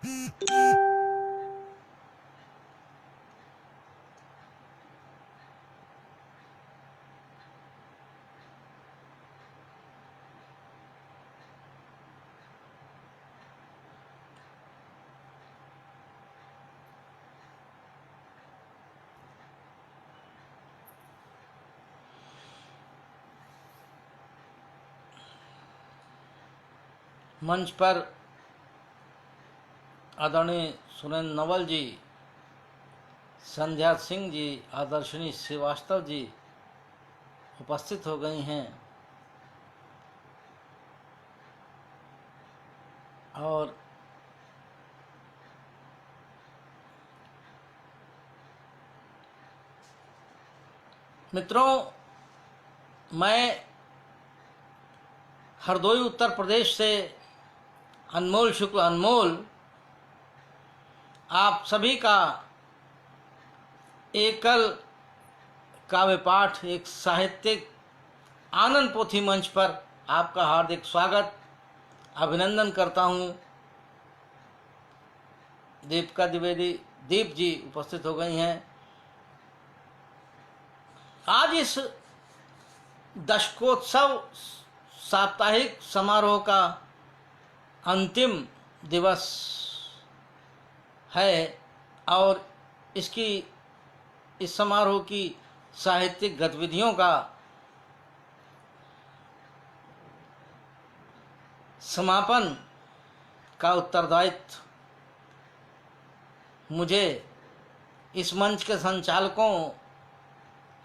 मंच पर आदरणीय सुरेंद्र नवल जी, संध्या सिंह जी, आदर्शनी श्रीवास्तव जी उपस्थित हो गई हैं और मित्रों, मैं हरदोई उत्तर प्रदेश से अनमोल शुक्ल अनमोल आप सभी का एकल काव्य पाठ, एक साहित्यिक आनंद पोथी मंच पर आपका हार्दिक स्वागत, अभिनंदन करता हूँ। दीपिका द्विवेदी दीप जी उपस्थित हो गई हैं। आज इस दशकोत्सव साप्ताहिक समारोह का अंतिम दिवस है और इस समारोह की साहित्यिक गतिविधियों का समापन का उत्तरदायित्व मुझे इस मंच के संचालकों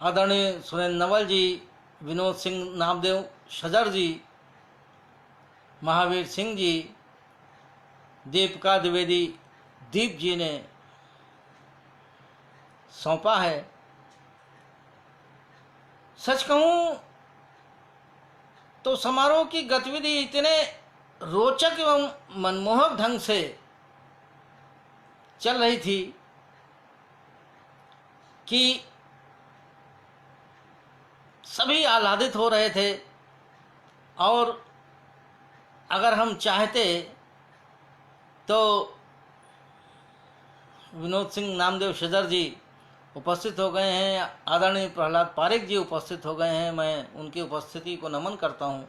आदरणीय सुरेंद्र नवल जी, विनोद सिंह नामदेव शजर जी, महावीर सिंह जी, दीपिका द्विवेदी दीप जी ने सौंपा है। सच कहूं तो समारोह की गतिविधि इतने रोचक एवं मनमोहक ढंग से चल रही थी कि सभी आह्लादित हो रहे थे और अगर हम चाहते तो विनोद सिंह नामदेव शजर जी उपस्थित हो गए हैं, आदरणीय प्रहलाद पारेख जी उपस्थित हो गए हैं, मैं उनकी उपस्थिति को नमन करता हूं।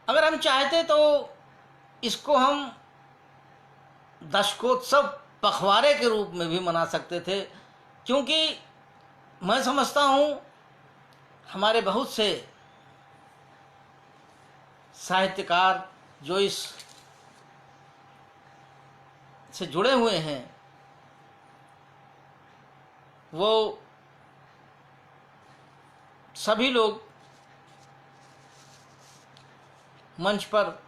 अगर हम चाहते तो इसको हम दशकोत्सव पखवाड़े के रूप में भी मना सकते थे, क्योंकि मैं समझता हूं हमारे बहुत से साहित्यकार जो इस से जुड़े हुए हैं वो सभी लोग मंच पर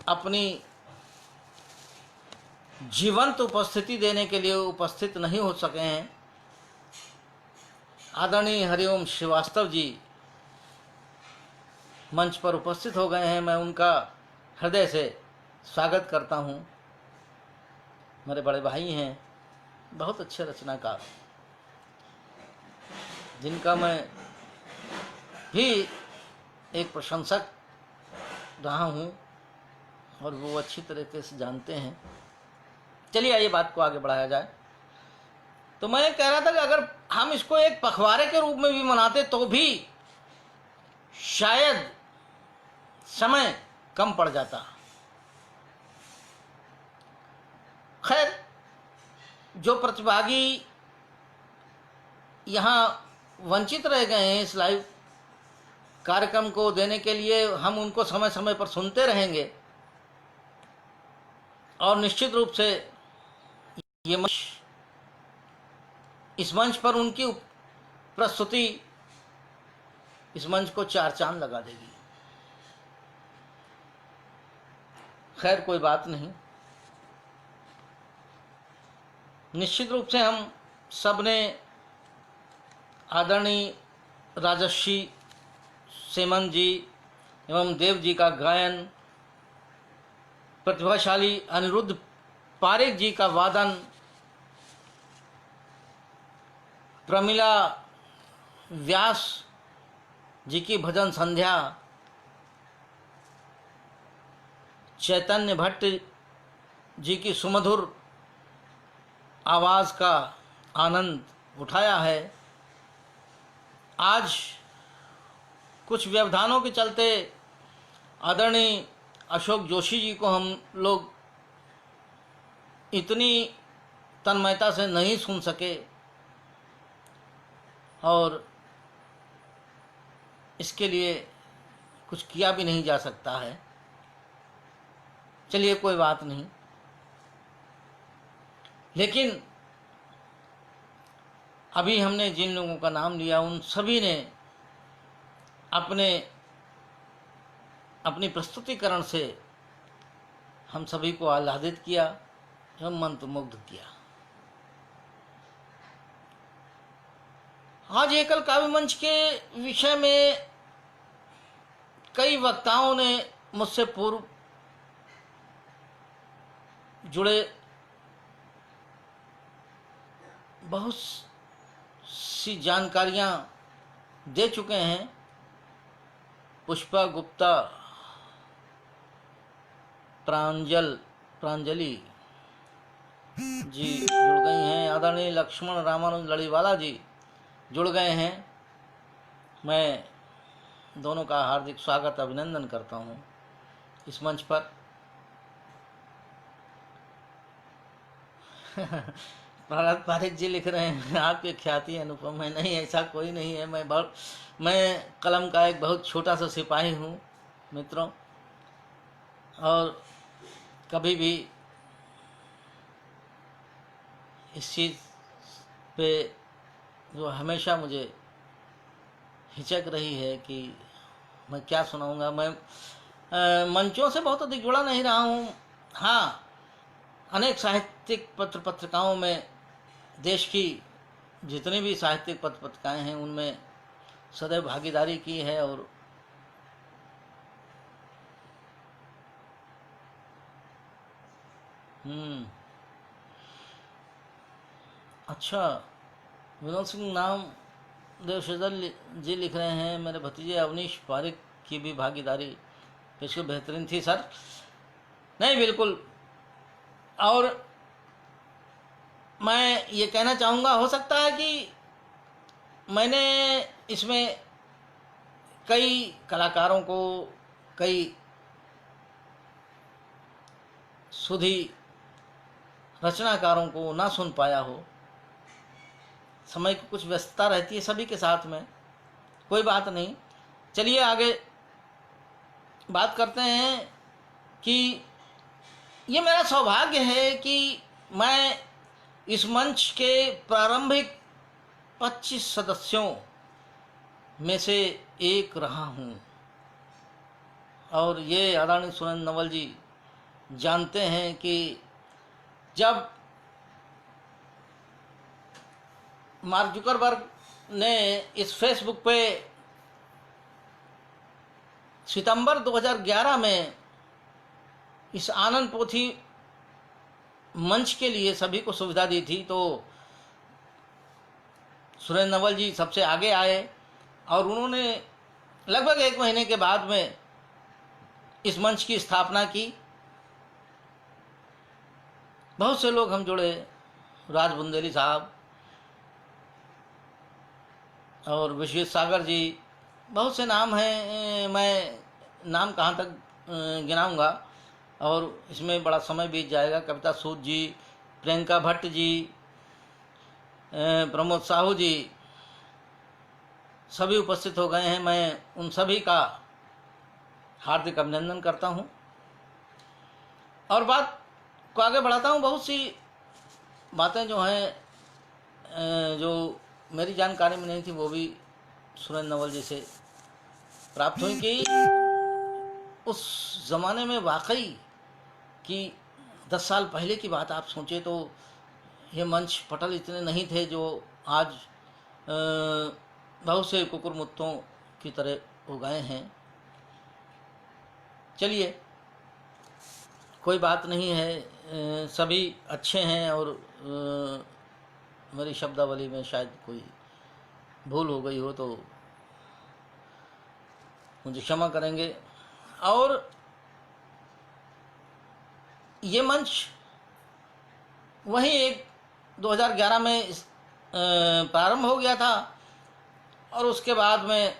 अपनी जीवंत उपस्थिति देने के लिए उपस्थित नहीं हो सके हैं। आदरणीय हरिओम श्रीवास्तव जी मंच पर उपस्थित हो गए हैं, मैं उनका हृदय से स्वागत करता हूं। मेरे बड़े भाई हैं, बहुत अच्छे रचनाकार, जिनका मैं भी एक प्रशंसक रहा हूं और वो अच्छी तरीके से जानते हैं। चलिए आइए बात को आगे बढ़ाया जाए। तो मैं कह रहा था कि अगर हम इसको एक पखवाड़े के रूप में भी मनाते तो भी शायद समय कम पड़ जाता। खैर, जो प्रतिभागी यहाँ वंचित रह गए हैं इस लाइव कार्यक्रम को देने के लिए, हम उनको समय समय पर सुनते रहेंगे और निश्चित रूप से ये इस मंच पर उनकी प्रस्तुति इस मंच को चार चांद लगा देगी। खैर, कोई बात नहीं, निश्चित रूप से हम सब ने आदरणीय राजर्षि सेमन जी एवं देव जी का गायन, प्रतिभाशाली अनिरुद्ध पारेख जी का वादन, प्रमिला व्यास जी की भजन संध्या चैतन्य भट्ट जी की सुमधुर आवाज़ का आनंद उठाया है। आज कुछ व्यवधानों के चलते आदरणीय अशोक जोशी जी को हम लोग इतनी तन्मयता से नहीं सुन सके और इसके लिए कुछ किया भी नहीं जा सकता है। चलिए कोई बात नहीं, लेकिन अभी हमने जिन लोगों का नाम लिया उन सभी ने अपनी प्रस्तुतिकरण से हम सभी को आह्लादित किया एवं मंत्रमुग्ध किया। आज एकल काव्य मंच के विषय में कई वक्ताओं ने मुझसे पूर्व जुड़े बहुत सी जानकारियां दे चुके हैं। पुष्पा गुप्ता, प्रांजलि जी जुड़ गई हैं, आदरणीय लक्ष्मण रामानुज लड़ीवाला जी जुड़ गए हैं। मैं दोनों का हार्दिक स्वागत अभिनंदन करता हूं इस मंच पर। प्रहलाद पारिक जी लिख रहे हैं आपकी ख्याति अनुपम है। नहीं, ऐसा कोई नहीं है। मैं कलम का एक बहुत छोटा सा सिपाही हूँ मित्रों, और कभी भी इस चीज़ पे जो हमेशा मुझे हिचक रही है कि मैं क्या सुनाऊंगा। मैं मंचों से बहुत अधिक जुड़ा नहीं रहा हूँ। हाँ, अनेक साहित्यिक पत्र पत्रिकाओं में, देश की जितनी भी साहित्यिक पत्र पत्रिकाएँ हैं उनमें सदैव भागीदारी की है। और अच्छा, विनोद सिंह नाम देव शेजल जी लिख रहे हैं मेरे भतीजे अवनीश पारिक की भी भागीदारी पेशकश बेहतरीन थी सर। नहीं, बिल्कुल। और मैं ये कहना चाहूँगा, हो सकता है कि मैंने इसमें कई कलाकारों को, कई सुधी रचनाकारों को ना सुन पाया हो। समय की कुछ व्यस्तता रहती है सभी के साथ में, कोई बात नहीं। चलिए आगे बात करते हैं कि ये मेरा सौभाग्य है कि मैं इस मंच के प्रारंभिक 25 सदस्यों में से एक रहा हूँ। और ये आदरणीय सुरेंद्र नवल जी जानते हैं कि जब मार्क जुकरबर्ग ने इस फेसबुक पे सितंबर 2011 में इस आनंद पोथी मंच के लिए सभी को सुविधा दी थी, तो सुरेंद्र नवल जी सबसे आगे आए और उन्होंने लगभग 1 महीने के बाद में इस मंच की स्थापना की। बहुत से लोग हम जुड़े, राज बुंदेली साहब और विश्वेश सागर जी, बहुत से नाम हैं। मैं नाम कहाँ तक गिनाऊंगा और इसमें बड़ा समय बीत जाएगा। कविता सूद जी, प्रियंका भट्ट जी, प्रमोद साहू जी सभी उपस्थित हो गए हैं। मैं उन सभी का हार्दिक अभिनंदन करता हूं और बात को आगे बढ़ाता हूं। बहुत सी बातें जो हैं जो मेरी जानकारी में नहीं थी वो भी सुरेंद्र नवल जी से प्राप्त हुई कि उस ज़माने में वाकई कि 10 साल पहले की बात आप सोचें तो ये मंच पटल इतने नहीं थे जो आज बहुत से कुकुरमुत्तों की तरह हो गए हैं। चलिए कोई बात नहीं है, सभी अच्छे हैं और मेरी शब्दावली में शायद कोई भूल हो गई हो तो मुझे क्षमा करेंगे। और ये मंच वही एक 2011 में प्रारंभ हो गया था और उसके बाद में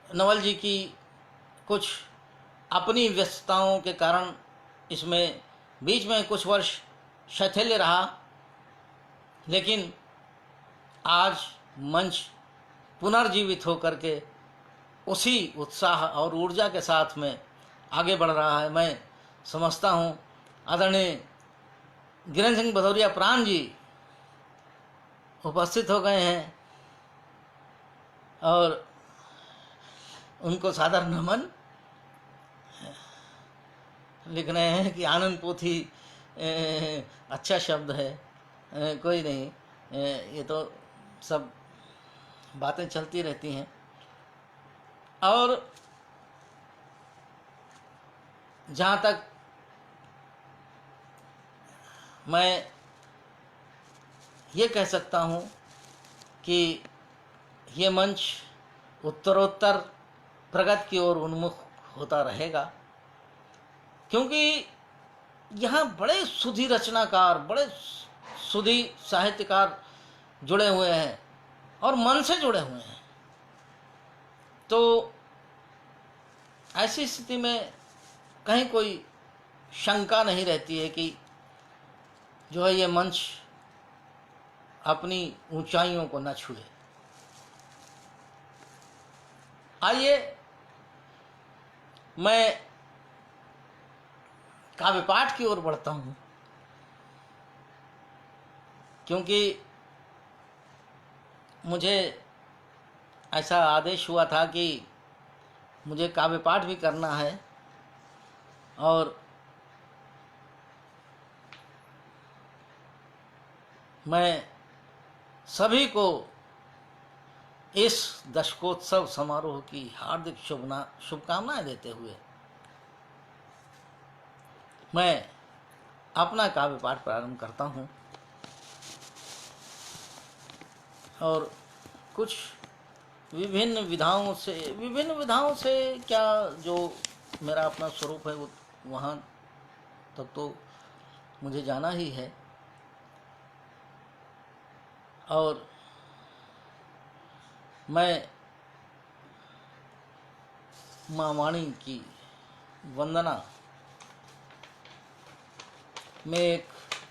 नवल जी की कुछ अपनी व्यस्तताओं के कारण इसमें बीच में कुछ वर्ष शैथिल्य रहा, लेकिन आज मंच पुनर्जीवित होकर के उसी उत्साह और ऊर्जा के साथ में आगे बढ़ रहा है। मैं समझता हूँ आदरणीय गिरिराज सिंह भदौरिया प्राण जी उपस्थित हो गए हैं और उनको सादर नमन। लिख रहे हैं कि आनंद पोथी अच्छा शब्द है, कोई नहीं, ये तो सब बातें चलती रहती हैं। और जहाँ तक मैं ये कह सकता हूँ कि ये मंच उत्तरोत्तर प्रगति की ओर उन्मुख होता रहेगा, क्योंकि यहाँ बड़े सुधी रचनाकार, बड़े सुधी साहित्यकार जुड़े हुए हैं और मन से जुड़े हुए हैं। तो ऐसी स्थिति में कहीं कोई शंका नहीं रहती है कि जो है ये मंच अपनी ऊंचाइयों को न छुए। आइए मैं काव्य पाठ की ओर बढ़ता हूँ, क्योंकि मुझे ऐसा आदेश हुआ था कि मुझे काव्य पाठ भी करना है और मैं सभी को इस दशकोत्सव समारोह की हार्दिक शुभकामनाएं देते हुए मैं अपना काव्य पाठ प्रारंभ करता हूँ। और कुछ विभिन्न विधाओं से क्या जो मेरा अपना स्वरूप है वो वहाँ तक तो मुझे जाना ही है। और मैं माँ वाणी की वंदना में एक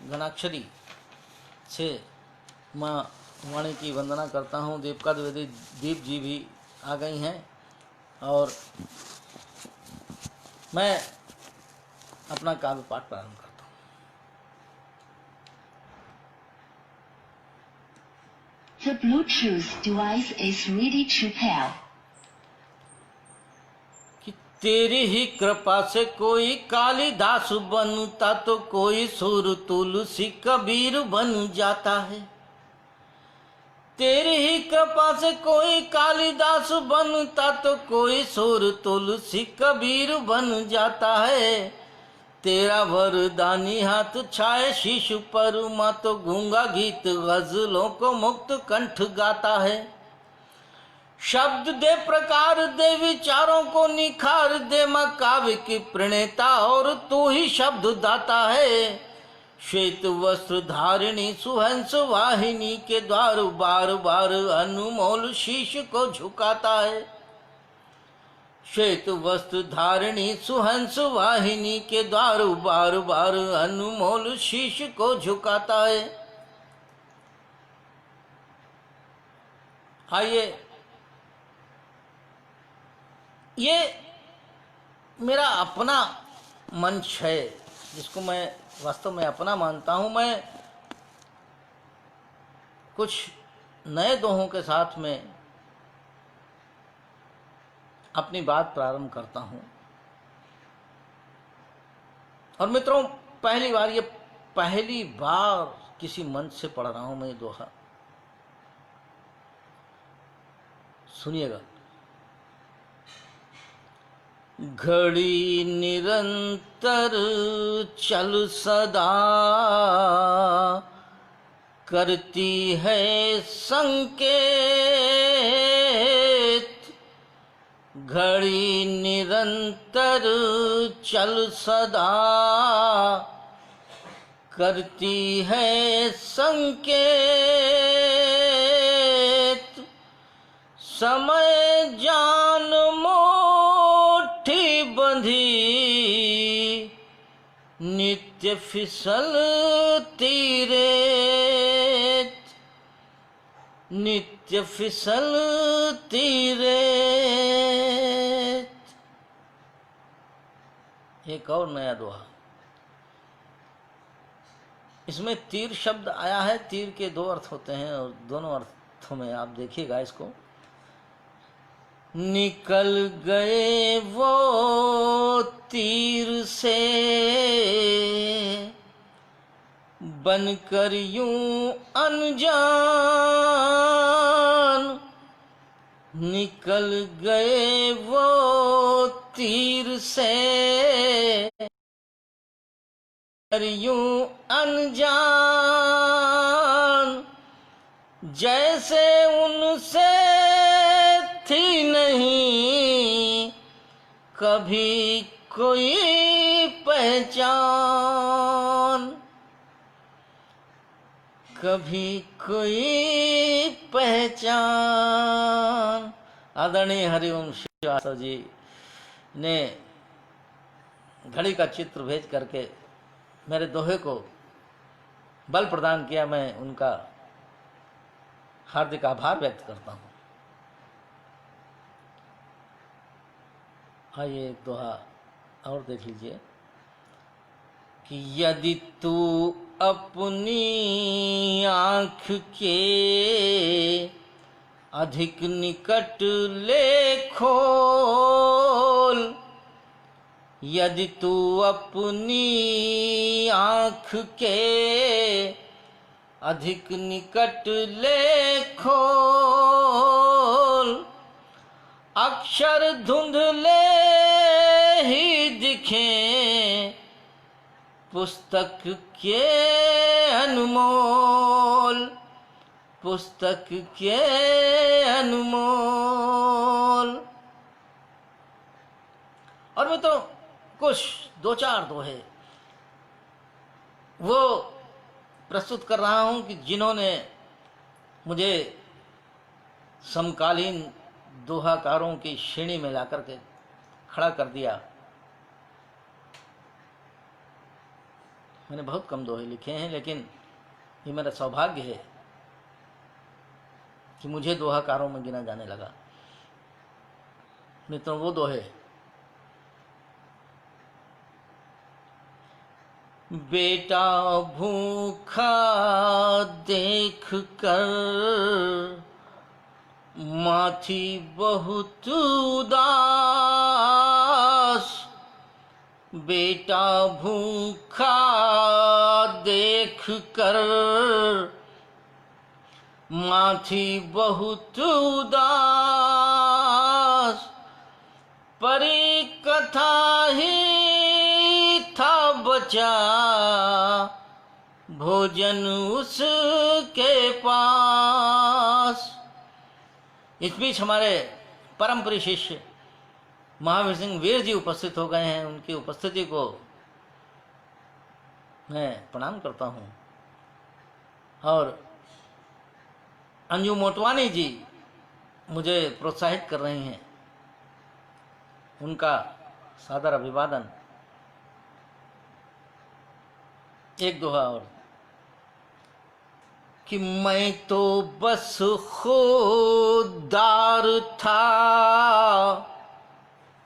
घनाक्षरी से माँ वाणी की वंदना करता हूँ। देवका द्विवेदी दीप जी भी आ गई हैं और मैं अपना काव्य पाठ प्रारंभ करता हूँ। The Bluetooth device is ready to pair. कि तेरी ही कृपा से कोई कालिदास बनता तो कोई सुर तुलसी कबीर बन जाता है। तेरी ही कृपा से कोई कालिदास बनता तो कोई सुर तुलसी कबीर बन जाता है। तेरा वरदानी हाथ छाए शिशु पर माँ तो गूंगा गीत गजलों को मुक्त कंठ गाता है। शब्द दे प्रकार दे विचारों को निखार दे माँ काव्य की प्रणेता और तू ही शब्द दाता है। श्वेत वस्त्र धारिणी सुहंस वाहिनी के द्वार बार बार अनमोल शीश को झुकाता है। श्वेत वस्त्र धारिणी सुहंस वाहिनी के द्वार बार बार अनमोल शीश को झुकाता है। आइए, ये मेरा अपना मंच है जिसको मैं वास्तव में अपना मानता हूँ। मैं कुछ नए दोहों के साथ में अपनी बात प्रारंभ करता हूँ। और मित्रों, पहली बार किसी मंच से पढ़ रहा हूँ मैं ये दोहा, सुनिएगा। घड़ी निरंतर चल सदा करती है संकेत, घड़ी निरंतर चल सदा, करती है संकेत, समय जान मोठी बंधी, नित्य फिसलती रेत, नित्य फिसलती रेत। एक और नया दोहा, इसमें तीर शब्द आया है। तीर के दो अर्थ होते हैं और दोनों अर्थों में आप देखिएगा इसको। निकल गए वो तीर से बनकर यूं अनजान, निकल गए वो तीर से यूं अनजान, जैसे उनसे थी नहीं कभी कोई पहचान, कभी कोई पहचान। आदरणीय हरिवंश श्रीवास्तव जी ने घड़ी का चित्र भेज करके मेरे दोहे को बल प्रदान किया। मैं उनका हार्दिक आभार व्यक्त करता हूँ। आइए एक दोहा और देख लीजिए कि यदि तू अपनी आँख के अधिक निकट ले खोल, यदि तू अपनी आँख के अधिक निकट ले खोल, अक्षर धुंधले ही दिखें पुस्तक के अनमोल, पुस्तक के अनमोल। और मैं तो कुछ दो चार दोहे वो प्रस्तुत कर रहा हूं कि जिन्होंने मुझे समकालीन दोहाकारों की श्रेणी में लाकर के खड़ा कर दिया। मैंने बहुत कम दोहे लिखे हैं, लेकिन ये मेरा सौभाग्य है कि मुझे दोहाकारों में गिना जाने लगा। मित्रों, वो दोहे बेटा भूखा देख कर माँ थी बहुत उदास, बेटा भूखा देख कर माँ थी बहुत उदास, परी कथा ही था बचा भोजन उसके पास। इस बीच हमारे परम प्रिय शिष्य महावीर सिंह वीर जी उपस्थित हो गए हैं। उनकी उपस्थिति को मैं प्रणाम करता हूं। और अंजू मोटवानी जी मुझे प्रोत्साहित कर रही हैं, उनका सादर अभिवादन। एक दोहा और कि मैं तो बस खुददार था,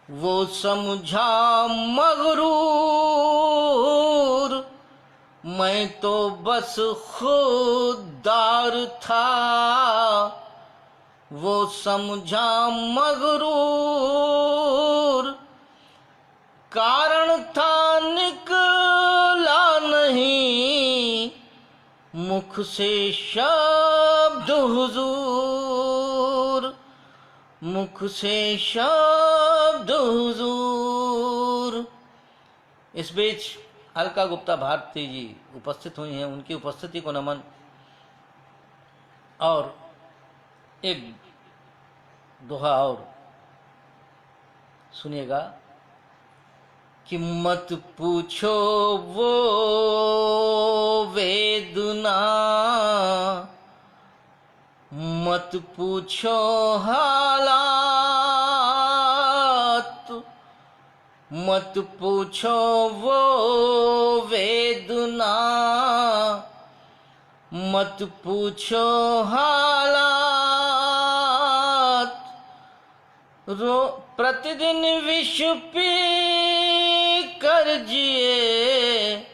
वो समझा मगरूर, मैं तो बस खुददार था, वो समझा मगरूर, कारण था निकला नहीं मुख से शब्द हुजूर, मुख से शब्द हुजूर। इस बीच अलका गुप्ता भारती जी उपस्थित हुई हैं, उनकी उपस्थिति को नमन। और एक दोहा और सुनिएगा कि मत पूछो वो वेदना, मत पूछो हालात, मत पूछो वो वेदना, मत पूछो हालात। प्रतिदिन विष पी कर जिए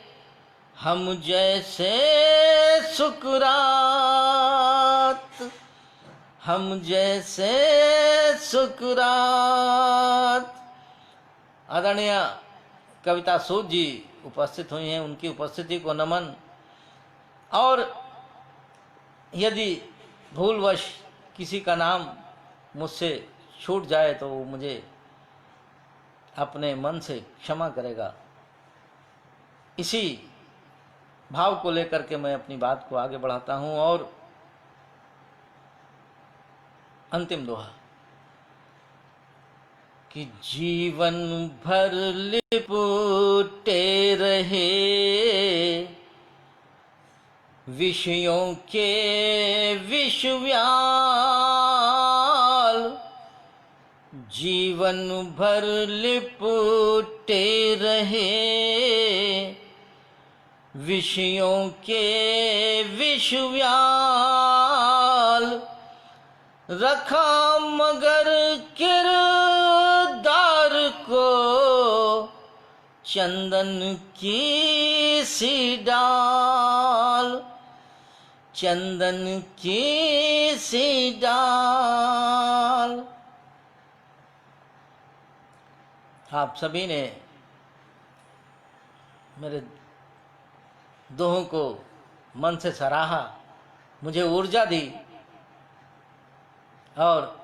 हम जैसे सुकरात, हम जैसे सुकरात। आदरणीय कविता सूद जी उपस्थित हुई हैं, उनकी उपस्थिति को नमन। और यदि भूलवश किसी का नाम मुझसे छूट जाए तो वो मुझे अपने मन से क्षमा करेगा। इसी भाव को लेकर के मैं अपनी बात को आगे बढ़ाता हूं। और अंतिम दोहा कि जीवन भर लिपटे रहे विषयों के विषव्याल, जीवन भर लिपटे रहे विषयों के विषव्याल, रखा मगर किरदार को चंदन की सी डाल, चंदन की सी डाल। आप सभी ने मेरे दोहों को मन से सराहा, मुझे ऊर्जा दी। और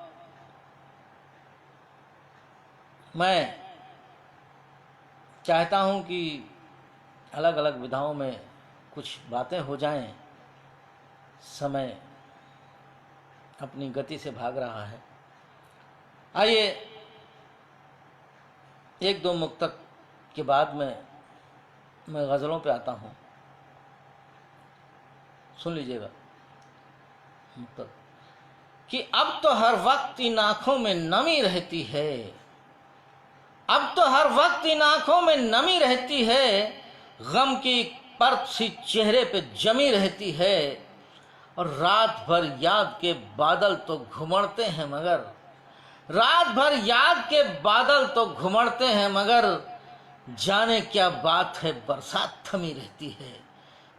मैं चाहता हूं कि अलग अलग विधाओं में कुछ बातें हो जाएं। समय अपनी गति से भाग रहा है। आइए एक दो मुक्तक के बाद में मैं गज़लों पे आता हूं। सुन लीजिएगा मुक्तक कि अब तो हर वक्त इन आंखों में नमी रहती है, अब तो हर वक्त इन आंखों में नमी रहती है, गम की परत सी चेहरे पे जमी रहती है, और रात भर याद के बादल तो घुमड़ते हैं मगर, रात भर याद के बादल तो घुमड़ते हैं मगर, जाने क्या बात है बरसात थमी रहती है,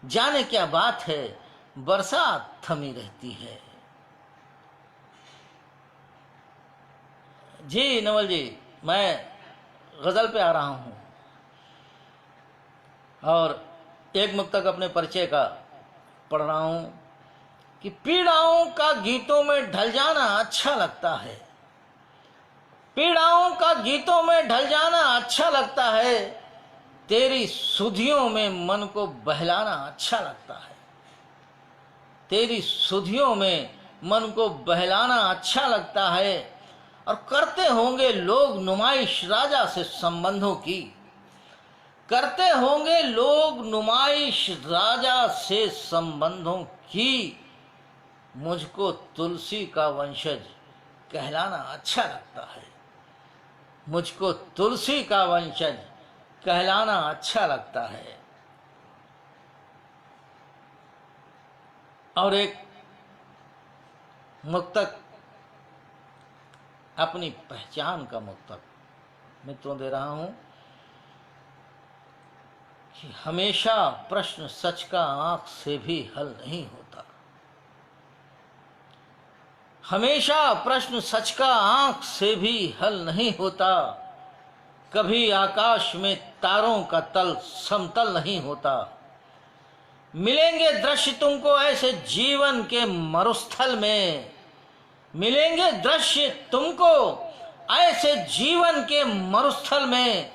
जाने क्या बात है बरसात थमी रहती है। जी नवल जी, मैं गजल पे आ रहा हूं और एक मुक्तक अपने परिचय का पढ़ रहा हूं कि पीड़ाओं का गीतों में ढल जाना अच्छा लगता है, पीड़ाओं का गीतों में ढल जाना अच्छा लगता है, तेरी सुधियों में मन को बहलाना अच्छा लगता है, तेरी सुधियों में मन को बहलाना अच्छा लगता है। और करते होंगे लोग नुमाइश राजा से संबंधों की, करते होंगे लोग नुमाइश राजा से संबंधों की, मुझको तुलसी का वंशज कहलाना अच्छा लगता है, मुझको तुलसी का वंशज कहलाना अच्छा लगता है। और एक मुक्तक अपनी पहचान का मुक्तक मित्रों दे रहा हूं कि हमेशा प्रश्न सच का आंख से भी हल नहीं होता, हमेशा प्रश्न सच का आंख से भी हल नहीं होता, कभी आकाश में तारों का तल समतल नहीं होता, मिलेंगे दृश्य तुमको ऐसे जीवन के मरुस्थल में, मिलेंगे दृश्य तुमको ऐसे जीवन के मरुस्थल में,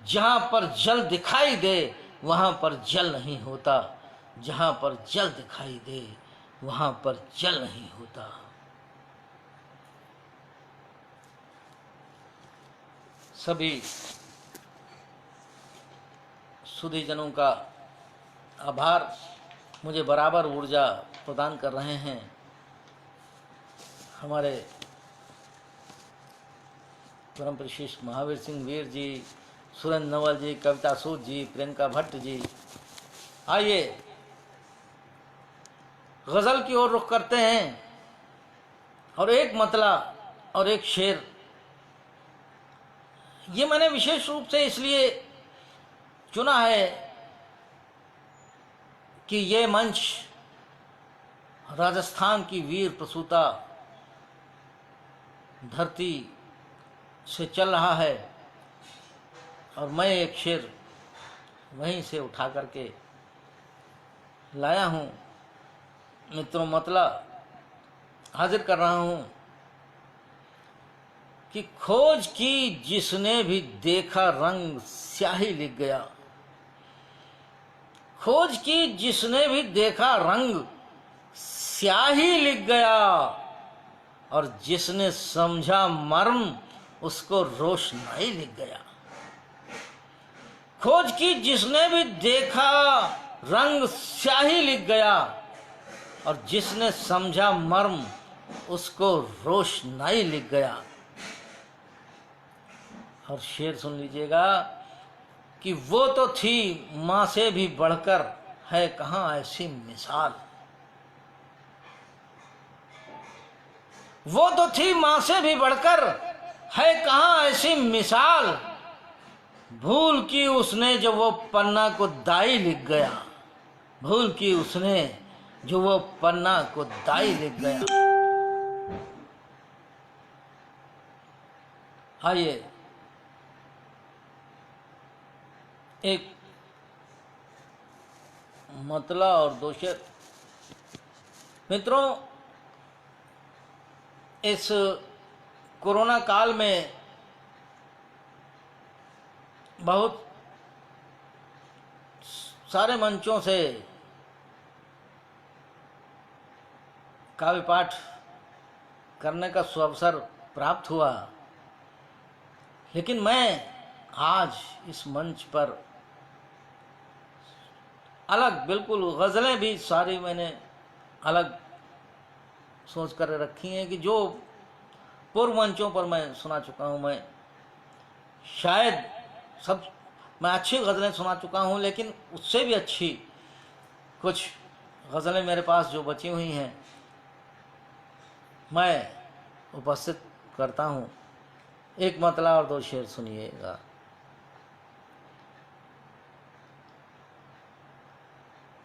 जहां पर जल दिखाई दे वहां पर जल नहीं होता, जहां पर जल दिखाई दे वहां पर जल नहीं होता। सभी सुधीजनों का आभार, मुझे बराबर ऊर्जा प्रदान कर रहे हैं। हमारे परम प्रशिष्ट महावीर सिंह वीर जी, सुरेंद्र नवल जी, कविता सूद जी, प्रियंका भट्ट जी। आइए गजल की ओर रुख करते हैं और एक मतला और एक शेर। ये मैंने विशेष रूप से इसलिए चुना है कि ये मंच राजस्थान की वीर प्रसूता धरती से चल रहा है और मैं एक शेर वहीं से उठा करके लाया हूं। मित्रों, मतला हाजिर कर रहा हूं कि खोज की जिसने भी देखा रंग स्याही लिख गया। खोज की जिसने भी देखा रंग स्याही लिख गया, और जिसने समझा मर्म उसको रोशनाई लिख गया। खोज की जिसने भी देखा रंग स्याही लिख गया, और जिसने समझा मर्म उसको रोशनाई लिख गया। और शेर सुन लीजिएगा कि वो तो थी मां से भी बढ़कर, है कहां ऐसी मिसाल। वो तो थी मां से भी बढ़कर, है कहां ऐसी मिसाल। भूल की उसने जो वो पन्ना को दाई लिख गया। भूल की उसने जो वो पन्ना को दाई लिख गया। आइए एक मतला और दो शेर। मित्रों, इस कोरोना काल में बहुत सारे मंचों से काव्य पाठ करने का सुअवसर प्राप्त हुआ, लेकिन मैं आज इस मंच पर अलग, बिल्कुल गज़लें भी सारी मैंने अलग सोच कर रखी हैं कि जो पूर्व मंचों पर मैं सुना चुका हूँ। मैं शायद मैं अच्छी गज़लें सुना चुका हूँ, लेकिन उससे भी अच्छी कुछ गज़लें मेरे पास जो बची हुई हैं मैं उपस्थित करता हूँ। एक मतला और दो शेर सुनिएगा।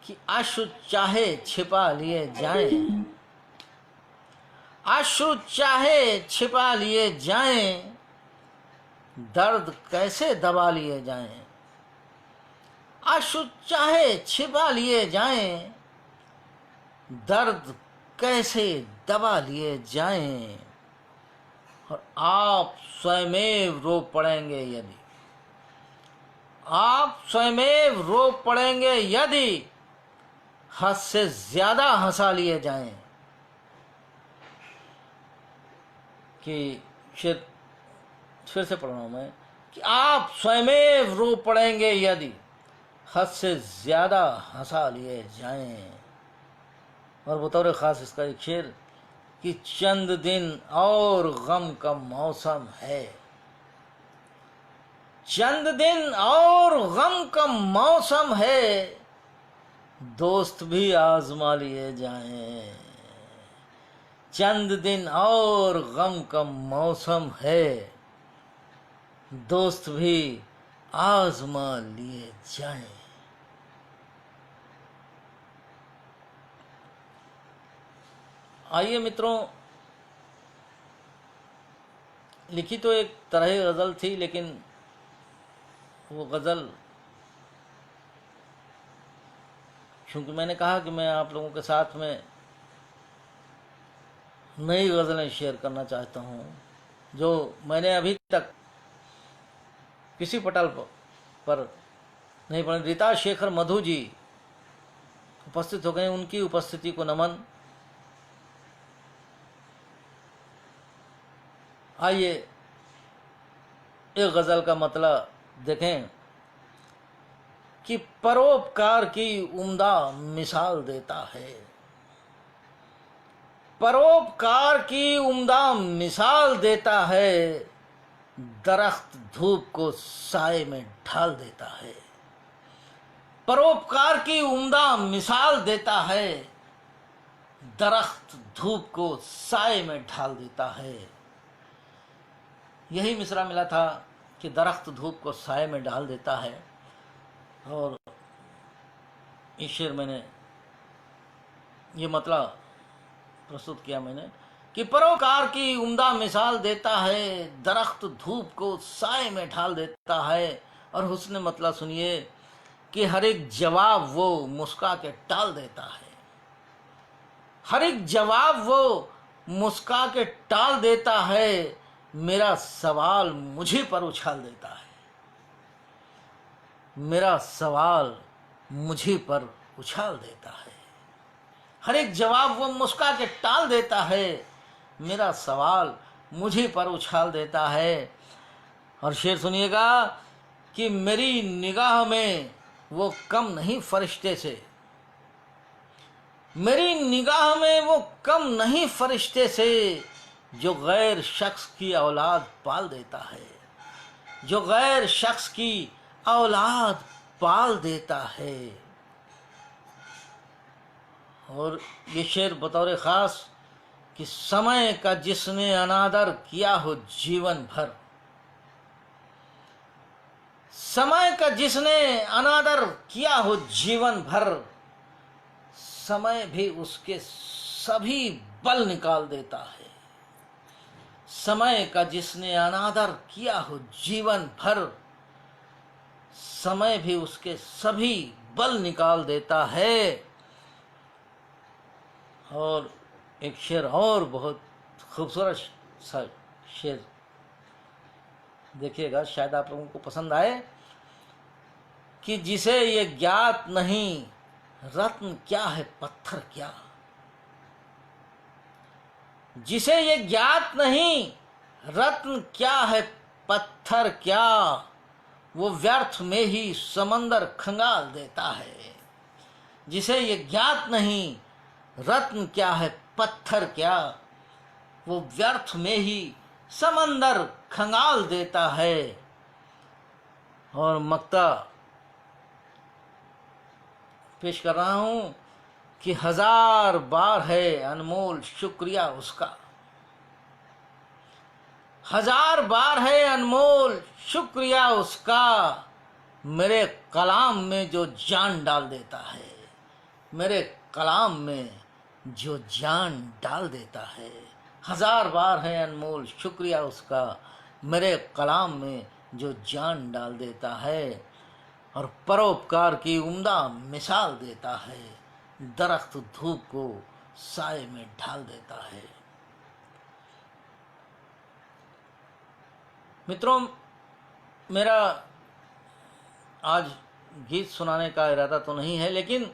कि आंसू चाहे छिपा लिए जाएं, आंसू चाहे छिपा लिए जाएं, दर्द कैसे दबा लिए जाएं। आंसू चाहे छिपा लिए जाएं, दर्द कैसे दबा लिए जाएं। और आप स्वयमेव रो पड़ेंगे यदि, आप स्वयमेव रो पड़ेंगे यदि हद से ज्यादा हंसा लिए जाएं। कि फिर से पढ़ रहा हूं मैं कि आप स्वयमेव रो पड़ेंगे यदि हद से ज्यादा हंसा लिए जाएं। और बतौर खास इसका एक शेर कि चंद दिन और गम का मौसम है। चंद दिन और गम का मौसम है, दोस्त भी आजमा लिए जाएं। चंद दिन और गम का मौसम है, दोस्त भी आजमा लिए जाएं। आइए मित्रों, लिखी तो एक तरह की गज़ल थी, लेकिन वो गज़ल, क्योंकि मैंने कहा कि मैं आप लोगों के साथ में नई गज़लें शेयर करना चाहता हूँ जो मैंने अभी तक किसी पटल पर नहीं पढ़ी। रीता शेखर मधु जी उपस्थित हो गए, उनकी उपस्थिति को नमन। आइए एक गजल का मतलब देखें कि परोपकार की उम्दा मिसाल देता है, परोपकार की उम्दा मिसाल देता है, दरख्त धूप को साए में ढाल देता है। परोपकार की उम्दा मिसाल देता है, दरख्त धूप को साए में ढाल देता है। यही मिसरा मिला था कि दरख्त धूप को साए में डाल देता है। और इस शेर मैंने ये मतलब प्रस्तुत किया मैंने कि परोपकार की उम्दा मिसाल देता है, दरख्त धूप को साए में ढाल देता है। और हुस्न मतलब सुनिए कि हर एक जवाब वो मुस्का के टाल देता है, हर एक जवाब वो मुस्का के टाल देता है, मेरा सवाल मुझे पर उछाल देता है, मेरा सवाल मुझे पर उछाल देता है। हर एक जवाब वो मुस्का के टाल देता है, मेरा सवाल मुझे पर उछाल देता है। और शेर सुनिएगा कि मेरी निगाह में वो कम नहीं फरिश्ते से, मेरी निगाह में वो कम नहीं फरिश्ते से, जो गैर शख्स की औलाद पाल देता है, जो गैर शख्स की औलाद पाल देता है। और ये शेर बतौर ख़ास कि समय का जिसने अनादर किया हो जीवन भर, समय का जिसने अनादर किया हो जीवन भर, समय भी उसके सभी बल निकाल देता है। समय का जिसने अनादर किया हो जीवन भर, समय भी उसके सभी बल निकाल देता है। और एक शेर और बहुत खूबसूरत सा शेर देखिएगा, शायद आप लोगों को पसंद आए कि जिसे ये ज्ञात नहीं रत्न क्या है पत्थर क्या, जिसे ये ज्ञात नहीं रत्न क्या है पत्थर क्या, वो व्यर्थ में ही समंदर खंगाल देता है। जिसे ये ज्ञात नहीं रत्न क्या है पत्थर क्या, वो व्यर्थ में ही समंदर खंगाल देता है। और मक्ता पेश कर रहा हूं कि 1000 बार है अनमोल शुक्रिया उसका, 1000 बार है अनमोल शुक्रिया उसका, मेरे कलाम में जो जान डाल देता है, मेरे कलाम में जो जान डाल देता है। 1000 बार है अनमोल शुक्रिया उसका, मेरे कलाम में जो जान डाल देता है। और परोपकार की उम्दा मिसाल देता है, दरख्त धूप को साए में ढाल देता है। मित्रों, मेरा आज गीत सुनाने का इरादा तो नहीं है, लेकिन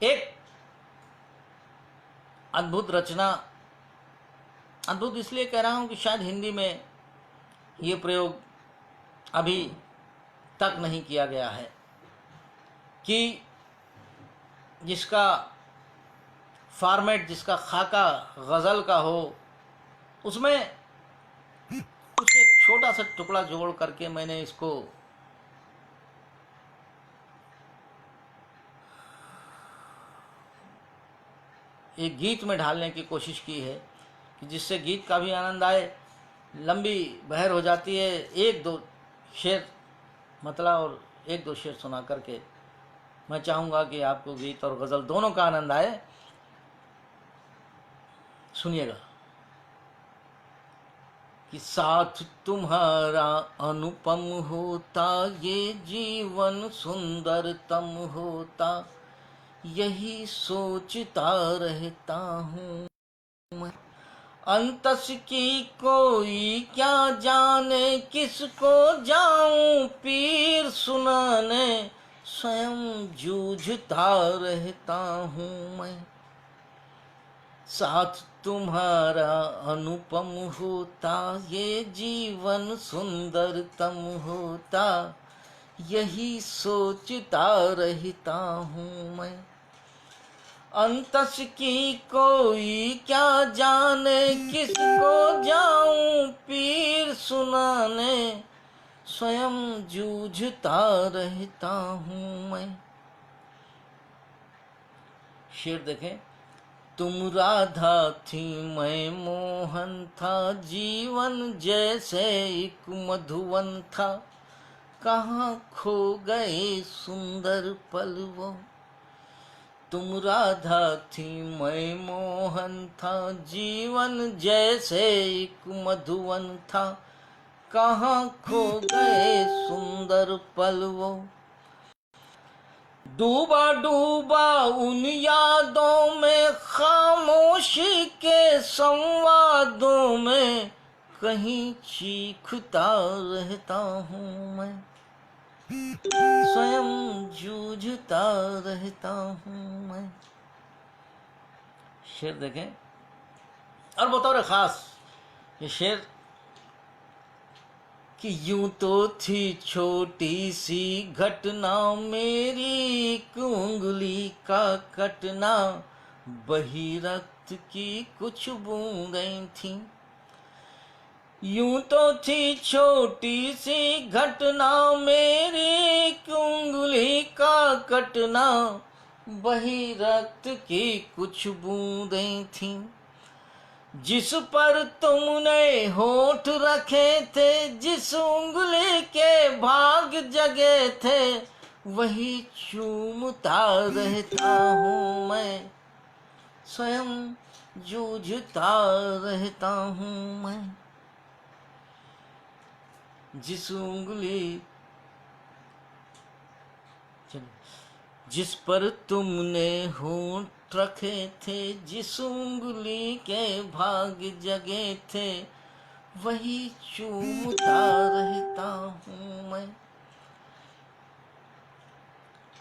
एक अद्भुत रचना, अद्भुत इसलिए कह रहा हूं कि शायद हिंदी में ये प्रयोग अभी तक नहीं किया गया है कि जिसका फॉर्मेट, जिसका खाका गज़ल का हो, उसमें कुछ एक छोटा सा टुकड़ा जोड़ करके मैंने इसको एक गीत में ढालने की कोशिश की है कि जिससे गीत का भी आनंद आए। लंबी बहर हो जाती है, एक दो शेर मतलब और एक दो शेर सुना करके मैं चाहूँगा कि आपको गीत और गज़ल दोनों का आनंद आए। सुनिएगा कि साथ तुम्हारा अनुपम होता, ये जीवन सुंदरतम होता, यही सोचता रहता हूँ मैं। अंतस की कोई क्या जाने, किसको जाऊं पीर सुनाने, स्वयं जूझता रहता हूँ मैं। साथ तुम्हारा अनुपम होता, ये जीवन सुंदरतम होता, यही सोचता रहता हूँ मैं। अंतस की कोई क्या जाने, किसको जाऊं पीर सुनाने, स्वयं जूझता रहता हूँ मैं। शेर देखें, तुम राधा थी मैं मोहन था, जीवन जैसे एक मधुवन था, कहाँ खो गए सुंदर पल वो। तुम राधा थी मैं मोहन था, जीवन जैसे एक मधुवन था, कहाँ खो गए सुंदर पल वो। डूबा डूबा उन यादों में, खामोशी के संवादों में, कहीं चीखता रहता हूँ मैं, स्वयं जूझता रहता हूँ मैं। शेर देखें, और बतौर खास ये शेर कि यूं तो थी छोटी सी घटना, मेरी एक उंगली का कटना, बही रक्त की कुछ बूंदें थी। यूं तो थी छोटी सी घटना, मेरी एक उंगली का कटना, बही रक्त की कुछ बूंदें थीं। जिस पर तुमने होठ रखे थे, जिस उंगली के भाग जगे थे, वही चूमता रहता हूँ मैं, स्वयं जूझता रहता हूँ मैं। जिस उंगली जिस पर तुमने होंठ रखे थे, जिस उंगली के भाग जगे थे, वही चूमता रहता हूँ मैं।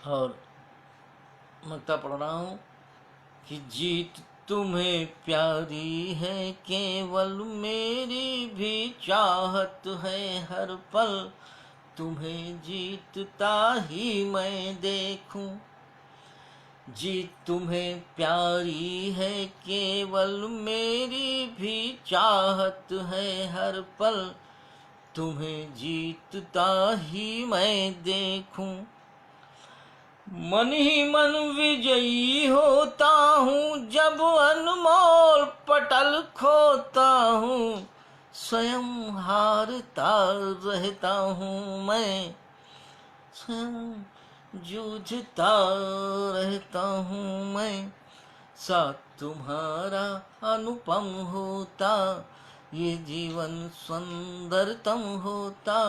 और मक्ता पढ़ रहा हूँ कि जीत तुम्हें प्यारी है, केवल मेरी भी चाहत है हर पल, तुम्हें जीतता ही मैं देखूं। जीत तुम्हें प्यारी है, केवल मेरी भी चाहत है हर पल, तुम्हें जीतता ही मैं देखूं। मन ही मन विजयी होता हूँ, जब अनमोल पटल खोता हूँ, स्वयं हारता रहता हूँ मैं, स्वयं जूझता रहता हूँ मैं। साथ तुम्हारा अनुपम होता, ये जीवन सुंदरतम होता,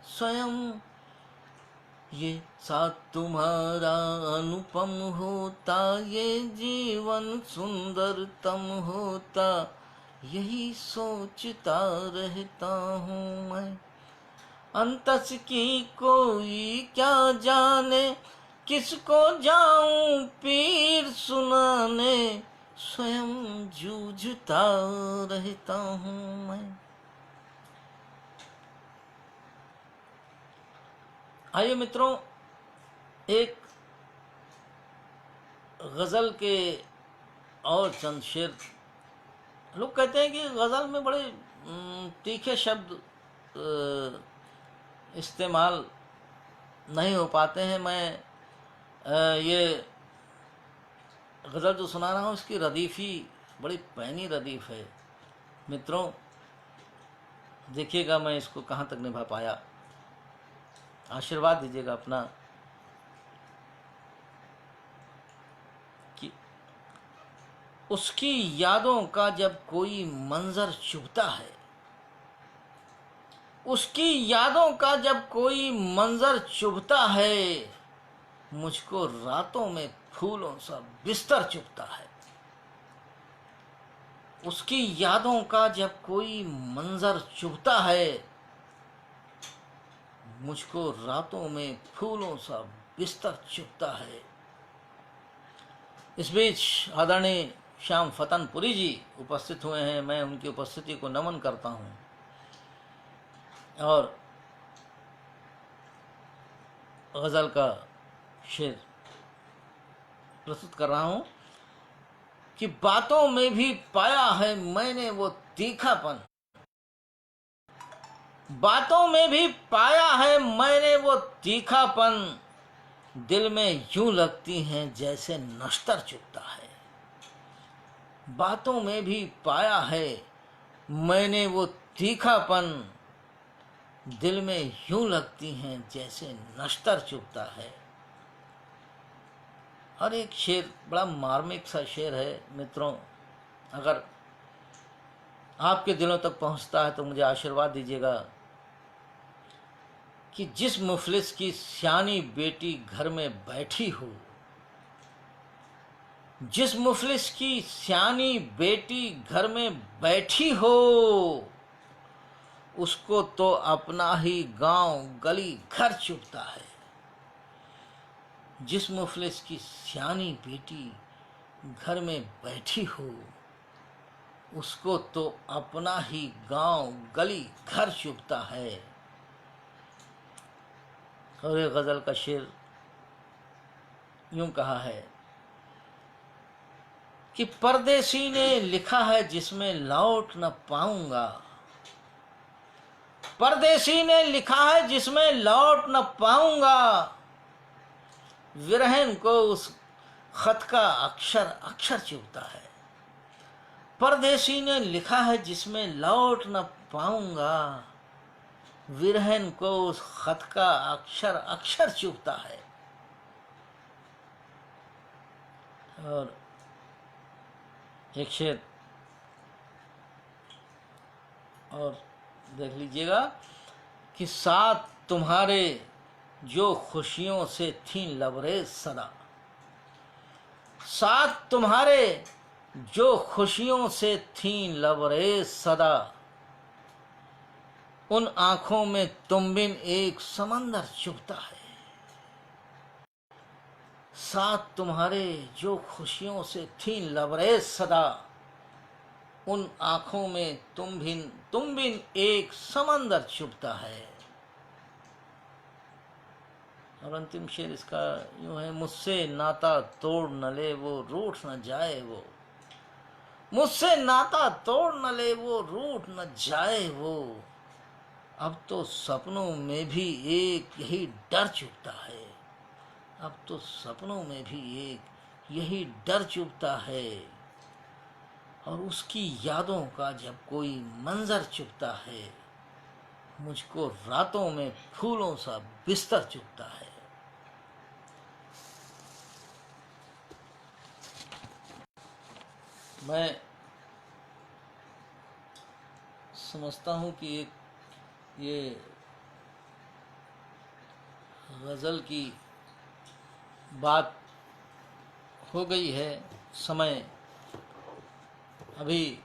स्वयं ये साथ तुम्हारा अनुपम होता, ये जीवन सुंदरतम होता, यही सोचता रहता हूँ मैं। अंतस की कोई क्या जाने, किसको जाऊं पीर सुनाने, स्वयं जूझता रहता हूँ मैं। आइए मित्रों, एक गज़ल के और चंद शेर। लोग कहते हैं कि गज़ल में बड़े तीखे शब्द इस्तेमाल नहीं हो पाते हैं। मैं ये गज़ल जो सुना रहा हूँ, इसकी रदीफ़ी बड़ी पैनी रदीफ़ है। मित्रों देखिएगा मैं इसको कहाँ तक निभा पाया, आशीर्वाद दीजिएगा अपना। कि उसकी यादों का जब कोई मंजर चुभता है, उसकी यादों का जब कोई मंजर चुभता है, मुझको रातों में फूलों सा बिस्तर चुभता है। उसकी यादों का जब कोई मंजर चुभता है, मुझको रातों में फूलों सा बिस्तर चुभता है। इस बीच आदरणीय श्याम फतनपुरी जी उपस्थित हुए हैं, मैं उनकी उपस्थिति को नमन करता हूँ और गज़ल का शेर प्रस्तुत कर रहा हूँ कि बातों में भी पाया है मैंने वो तीखापन, बातों में भी पाया है मैंने वो तीखापन, दिल में यूं लगती हैं जैसे नश्तर चुभता है। बातों में भी पाया है मैंने वो तीखापन, दिल में यूं लगती हैं जैसे नश्तर चुभता है। और एक शेर बड़ा मार्मिक सा शेर है मित्रों, अगर आपके दिलों तक पहुंचता है तो मुझे आशीर्वाद दीजिएगा कि जिस मुफलिस की सियानी बेटी घर में बैठी हो, जिस मुफलिस की सियानी बेटी घर में बैठी हो, उसको तो अपना ही गांव गली घर चुभता है। जिस मुफलिस की सियानी बेटी घर में बैठी हो, उसको तो अपना ही गांव गली घर चुभता है। और एक गज़ल का शेर यूं कहा है कि परदेसी ने लिखा है जिसमें लौट न पाऊंगा, परदेसी ने लिखा है जिसमें लौट न पाऊंगा, विरहन को उस खत का अक्षर अक्षर चुभता है। परदेसी ने लिखा है जिसमें लौट न पाऊंगा, विरहन को उस खत का अक्षर अक्षर चुभता है। और एक शेर और देख लीजिएगा कि साथ तुम्हारे जो खुशियों से थी लबरेज सदा, साथ तुम्हारे जो खुशियों से थी लबरेज सदा, उन आंखों में तुम बिन एक समंदर चुभता है। साथ तुम्हारे जो खुशियों से थी लबरेज सदा, उन आंखों में तुम बिन एक समंदर चुभता है। और अंतिम शेर इसका यूं है, मुझसे नाता तोड़ न ले वो रूठ न जाए वो, मुझसे नाता तोड़ न ले वो रूठ न जाए वो, अब तो सपनों में भी एक यही डर चुभता है, अब तो सपनों में भी एक यही डर चुभता है। और उसकी यादों का जब कोई मंजर चुभता है, मुझको रातों में फूलों सा बिस्तर चुभता है। मैं समझता हूँ कि ये गज़ल की बात हो गई है, समय अभी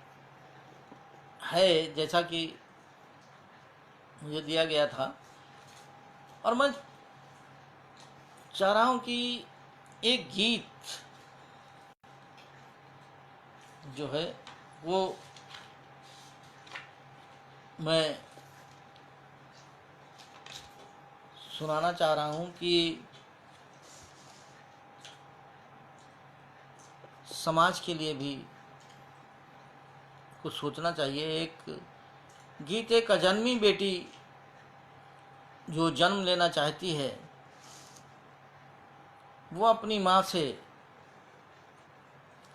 है जैसा कि मुझे दिया गया था, और मैं चाह रहा हूँ कि एक गीत जो है वो मैं सुनाना चाह रहा हूँ कि समाज के लिए भी कुछ सोचना चाहिए। एक गीत, एक अजन्मी बेटी जो जन्म लेना चाहती है, वो अपनी माँ से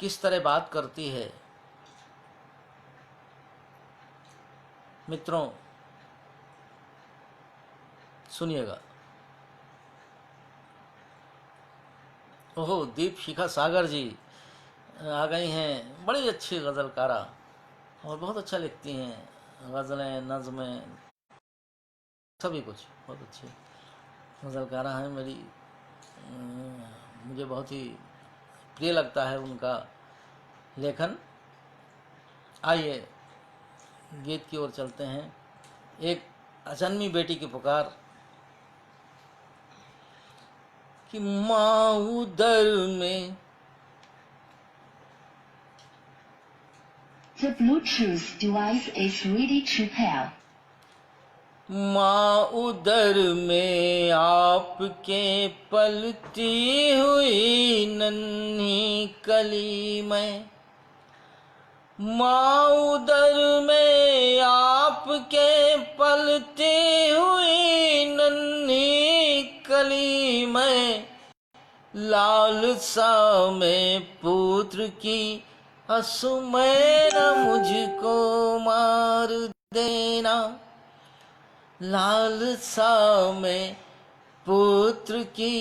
किस तरह बात करती है। मित्रों सुनिएगा। ओहो, दीप शिखा सागर जी आ गई हैं, बड़ी अच्छी गज़लकारा और बहुत अच्छा लिखती हैं गज़लें, नज़में, सभी कुछ बहुत अच्छी गज़लकारा हैं। मुझे बहुत ही प्रिय लगता है उनका लेखन। आइए गीत की ओर चलते हैं। एक अजन्मी बेटी की पुकार कि माँ उदर में The Bluetooth device is ready to pair. माँ उदर में आपके पलती हुई नन्ही कली में, माँ उदर में आपके पलती हुई नन्ही कली में, लालसा में पुत्र की असुमैर मुझको मार देना, लालसा में पुत्र की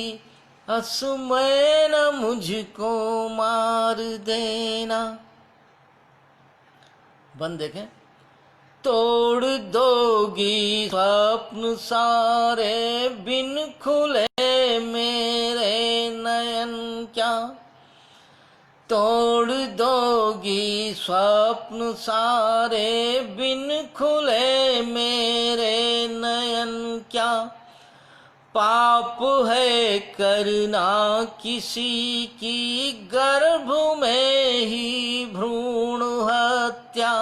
असुमैर मुझको मार देना। बंद देखें। तोड़ दोगी स्वप्न सारे बिन खुले मेरे नयन क्या, तोड़ दोगी स्वप्न सारे बिन खुले मेरे नयन क्या, पाप है करना किसी की गर्भ में ही भ्रूण हत्या,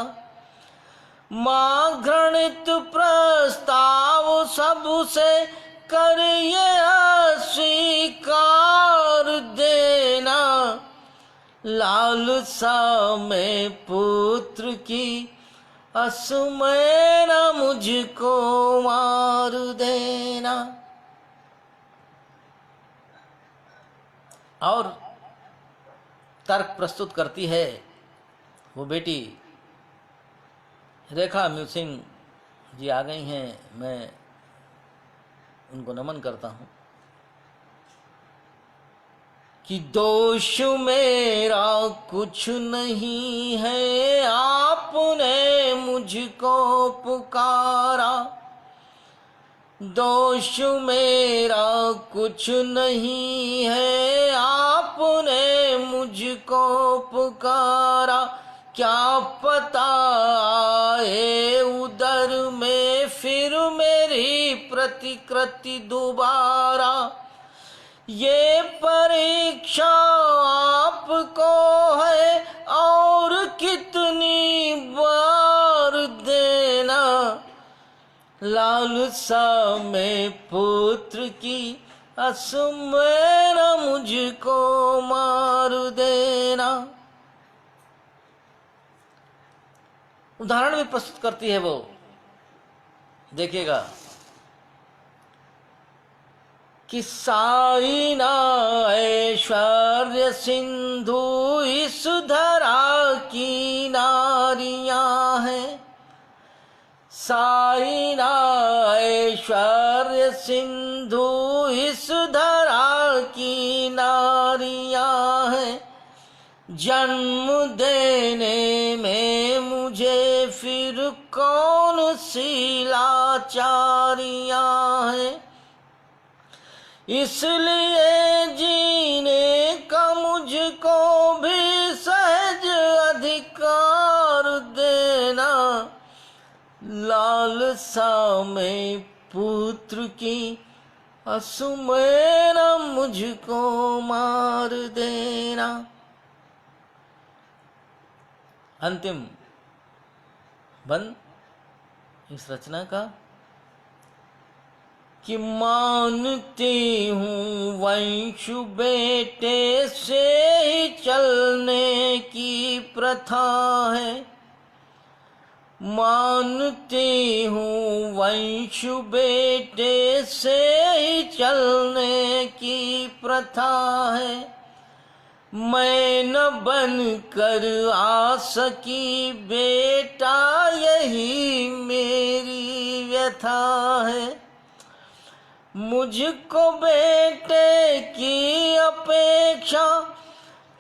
माँ घृणित प्रस्ताव सबसे कर ये अस्वीकार देना, लालसा में पुत्र की असुमैर मुझको मार देना। और तर्क प्रस्तुत करती है वो बेटी रेखा म्यूसिंग जी आ गई हैं, मैं उनको नमन करता हूँ कि दोष मेरा कुछ नहीं है, आपने मुझको पुकारा, दोष मेरा कुछ नहीं है, आपने मुझको पुकारा, क्या पता आए उदर में फिर मेरी प्रतिकृति दोबारा, ये परीक्षा आपको है और कितनी बार देना, लालसा में पुत्र की असुमैर मुझको मार देना। उदाहरण भी प्रस्तुत करती है वो, देखिएगा कि साई ना ऐश्वर्य सिंधु इस धरा की नारियां हैं, साई ना ऐश्वर्य सिंधु इस धरा की नारियां हैं, जन्म देने में मुझे फिर कौन सी लाचारियां हैं, इसलिए जीने का मुझको भी सहज अधिकार देना, लालसा में पुत्र की असुमैर मुझको मार देना। अंतिम बंद इस रचना का कि मानती हूँ वंशु बेटे से ही चलने की प्रथा है, मानती हूँ वंशु बेटे से ही चलने की प्रथा है, मैं न बन कर आ सकी बेटा यही मेरी व्यथा है, मुझको बेटे की अपेक्षा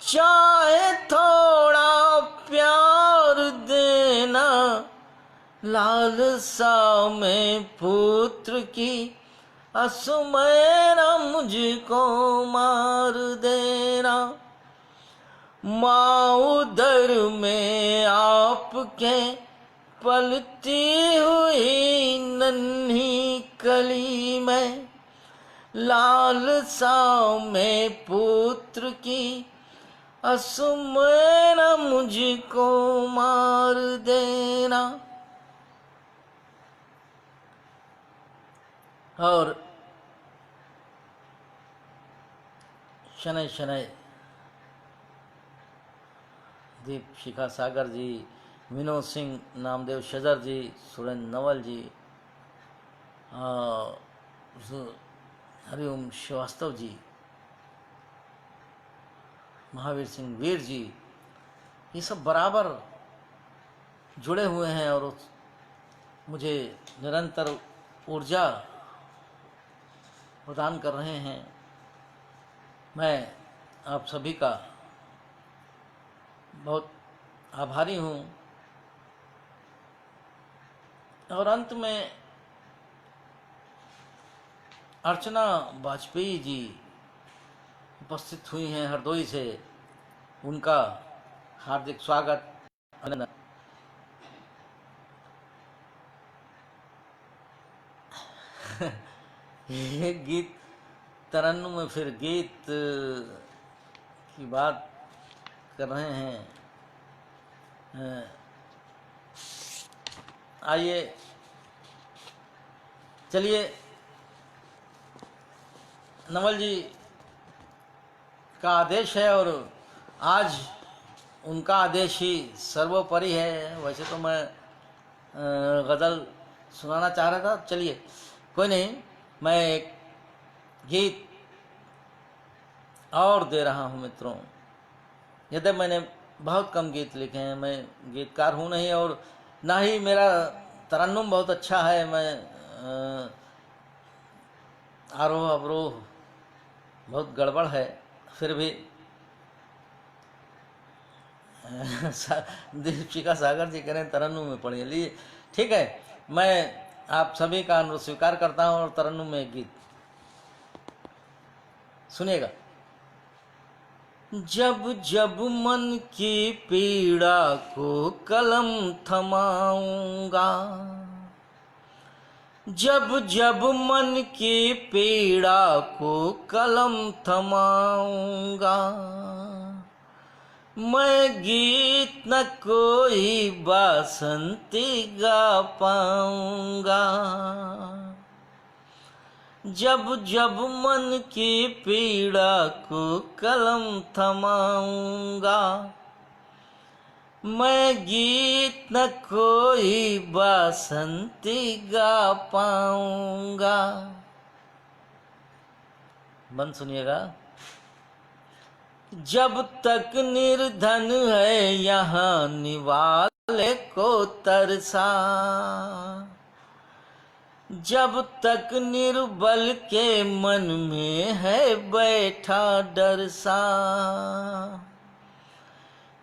चाहे थोड़ा प्यार देना, लालसा में पुत्र की असुमैर मुझको मार देना, माँ उदर में आपके पलती हुई नन्ही कली में, लालसा में पुत्र की असमय न मुझको मार देना। और शनै शनै दीप शिखा सागर जी, विनोद सिंह, नामदेव शजर जी, सुरेंद्र नवल जी, हरिओम श्रीवास्तव जी, महावीर सिंह वीर जी, ये सब बराबर जुड़े हुए हैं और मुझे निरंतर ऊर्जा प्रदान कर रहे हैं। मैं आप सभी का बहुत आभारी हूँ। और अंत में अर्चना वाजपेयी जी उपस्थित हुई हैं हरदोई से, उनका हार्दिक स्वागत, अभिनंदन। ये गीत तरन्नुम में फिर गीत की बात कर रहे हैं। आइए चलिए, नवल जी का आदेश है और आज उनका आदेश ही सर्वोपरि है। वैसे तो मैं गज़ल सुनाना चाह रहा था, चलिए कोई नहीं, मैं एक गीत और दे रहा हूँ मित्रों। यद्यपि मैंने बहुत कम गीत लिखे हैं, मैं गीतकार हूँ नहीं और ना ही मेरा तरन्नुम बहुत अच्छा है। मैं आरोह अवरोह बहुत गड़बड़ है, फिर भी दीपिका सागर जी कह रहे हैं तरन्नुम में पढ़िए। लिए ठीक है, मैं आप सभी का अनुरोध स्वीकार करता हूँ और तरन्नुम में एक गीत सुनिएगा। जब जब मन की पीड़ा को कलम थमाऊंगा, जब जब मन की पीड़ा को कलम थमाऊंगा, मैं गीत न कोई बासंती गा पाऊंगा। जब जब मन की पीड़ा को कलम थमाऊंगा, मैं गीत न कोई बासंती गा पाऊंगा। बंद सुनिएगा। जब तक निर्धन है यहाँ निवाले को तरसा, जब तक निर्बल के मन में है बैठा डर सा,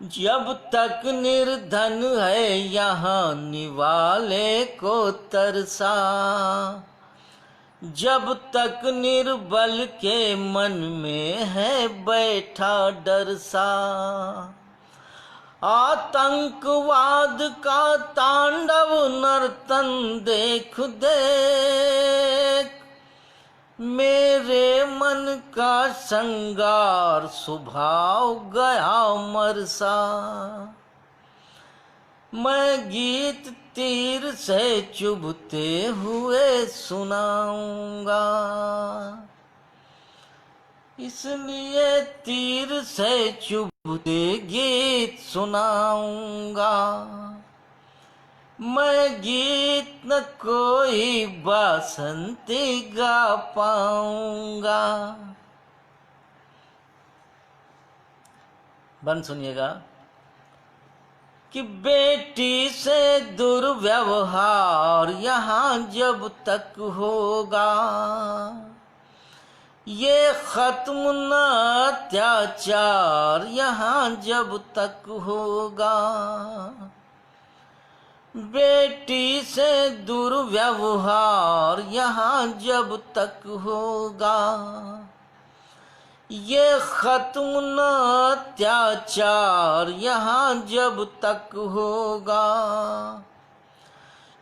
जब तक निर्धन है यहाँ निवाले को तरसा, जब तक निर्बल के मन में है बैठा डर सा, आतंकवाद का तांडव नर्तन देख देख, मेरे मन का श्रृंगार स्वभाव गया मरसा। मैं गीत तीर से चुभते हुए सुनाऊंगा, इसलिए तीर से चुभते गीत सुनाऊंगा। मैं गीत न कोई बासंती गा पाऊंगा। बंद सुनिएगा कि बेटी से दुर्व्यवहार यहाँ जब तक होगा, ये खत्म न अत्याचार यहाँ जब तक होगा। बेटी से दुर्व्यवहार यहाँ जब तक होगा, ये खत्म न अत्याचार यहाँ जब तक होगा।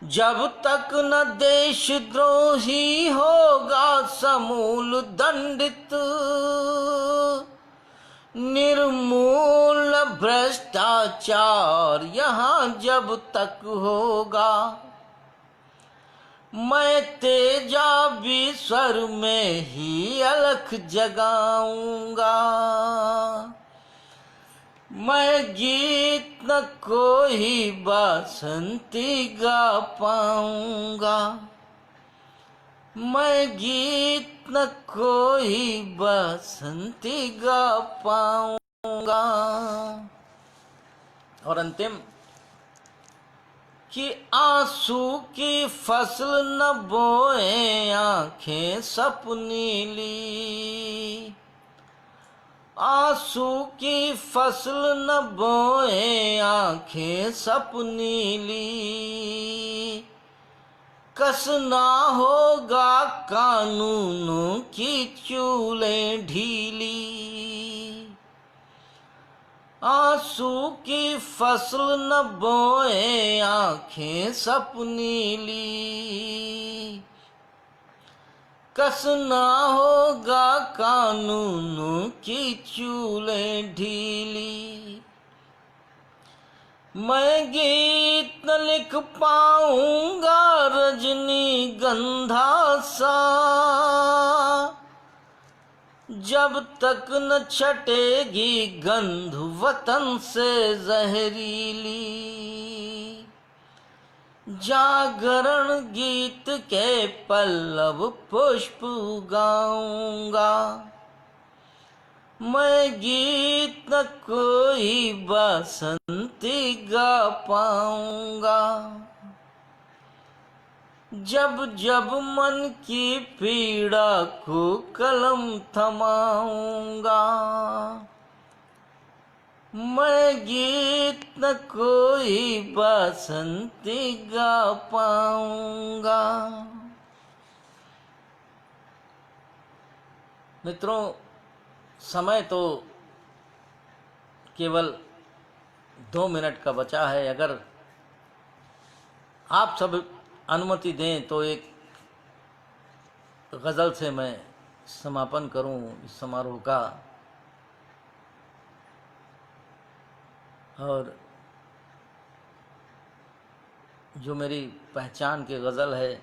जब तक न देशद्रोही होगा समूल दंडित, निर्मूल भ्रष्टाचार यहाँ जब तक होगा, मैं तेजाबी स्वर में ही अलख जगाऊंगा। मैं गीत न कोई बासंती गा पाऊंगा, मैं गीत न कोई बसंती गा पाऊंगा। और अंतिम कि आंसू की फसल न बोए आंखें सपनी ली, आंसू की फसल न बोए आंखें सपनी ली। कसना होगा कानूनों की चूलें ढीली, आंसू की फसल न बोए आंखें सपनी ली। कसना होगा कानूनों की चूलें ढीली। मैं गीत न लिख पाऊंगा रजनी गंधा सा, जब तक न छटेगी गंध वतन से जहरीली। जागरण गीत के पल्लव पुष्प गाऊंगा, मैं गीत न कोई बसंती गा पाऊंगा। जब जब मन की पीड़ा को कलम थमाऊंगा, मैं गीत न कोई बसंती गा पाऊंगा। मित्रों, समय तो केवल 2 मिनट का बचा है। अगर आप सब अनुमति दें तो एक गज़ल से मैं समापन करूं इस समारोह का। और जो मेरी पहचान की गज़ल है,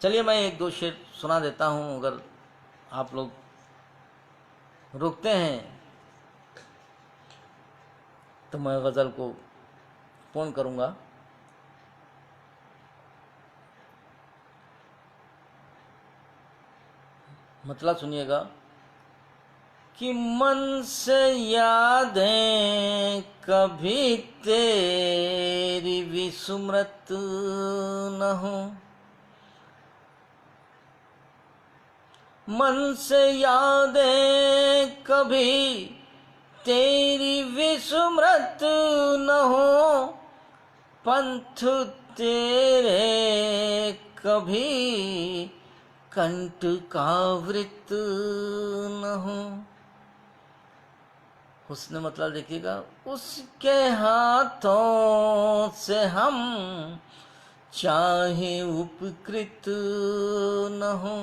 चलिए मैं 1-2 शेर सुना देता हूं। अगर आप लोग रुकते हैं तो मैं गज़ल को पूर्ण करूंगा। मतलब सुनिएगा कि मन से यादें कभी तेरी विस्मृत न हो, मन से यादें कभी तेरी विस्मृत न हो, पंथ तेरे कभी कंठ कावृत न हो। उसने मतलब देखिएगा, उसके हाथों से हम चाहे उपकृत न हो,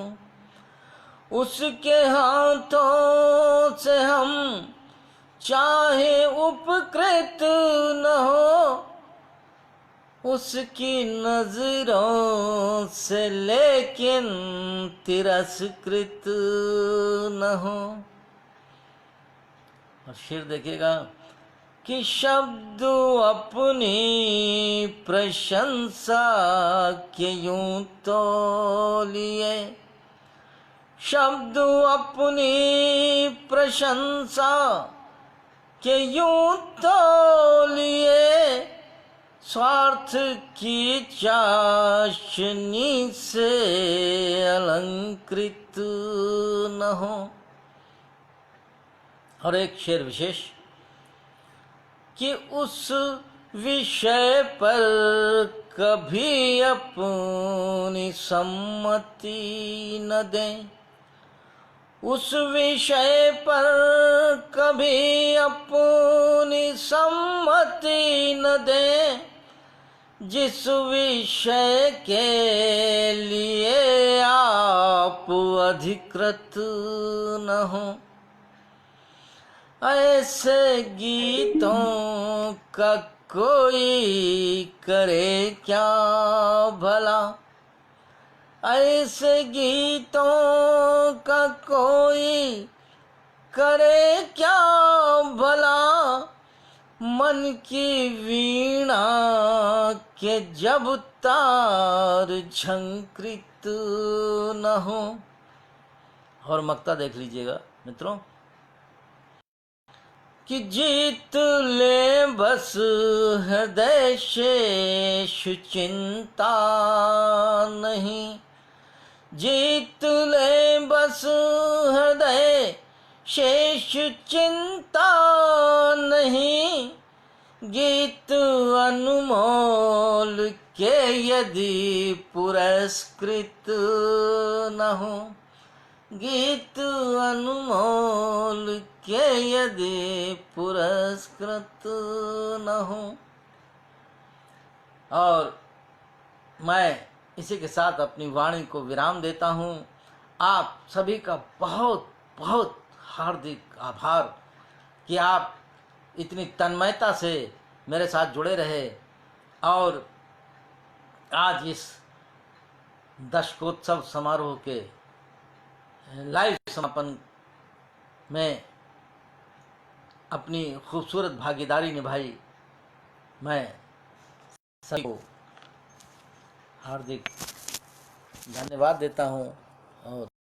उसके हाथों से हम चाहे उपकृत न हो, उसकी नजरों से लेकिन तिरस्कृत न हो। और शेर देखिएगा कि शब्द अपनी प्रशंसा के यूं तो लिए, शब्द अपनी प्रशंसा के यूं तो लिए, स्वार्थ की चाशनी से अलंकृत न हो। और एक शेर विशेष कि उस विषय पर कभी अपनी सम्मति न दें, उस विषय पर कभी अपनी सम्मति न दें, जिस विषय के लिए आप अधिकृत न हो। ऐसे गीतों का कोई करे क्या भला, ऐसे गीतों का कोई करे क्या भला, मन की वीणा के जब तार झंकृत न हो। और मक्ता देख लीजिएगा मित्रों कि जीत ले बस हृदय शेष चिंता नहीं, जीत ले बस हृदय शेष चिंता नहीं, गीत अनमोल के यदि पुरस्कृत न हो, गीत अनमोल के यदि पुरस्कृत न हो। और मैं इसी के साथ अपनी वाणी को विराम देता हूँ। आप सभी का बहुत बहुत हार्दिक आभार कि आप इतनी तन्मयता से मेरे साथ जुड़े रहे और आज इस दशकोत्सव समारोह के लाइव समापन में अपनी खूबसूरत भागीदारी निभाई। मैं सभी को हार्दिक धन्यवाद देता हूँ और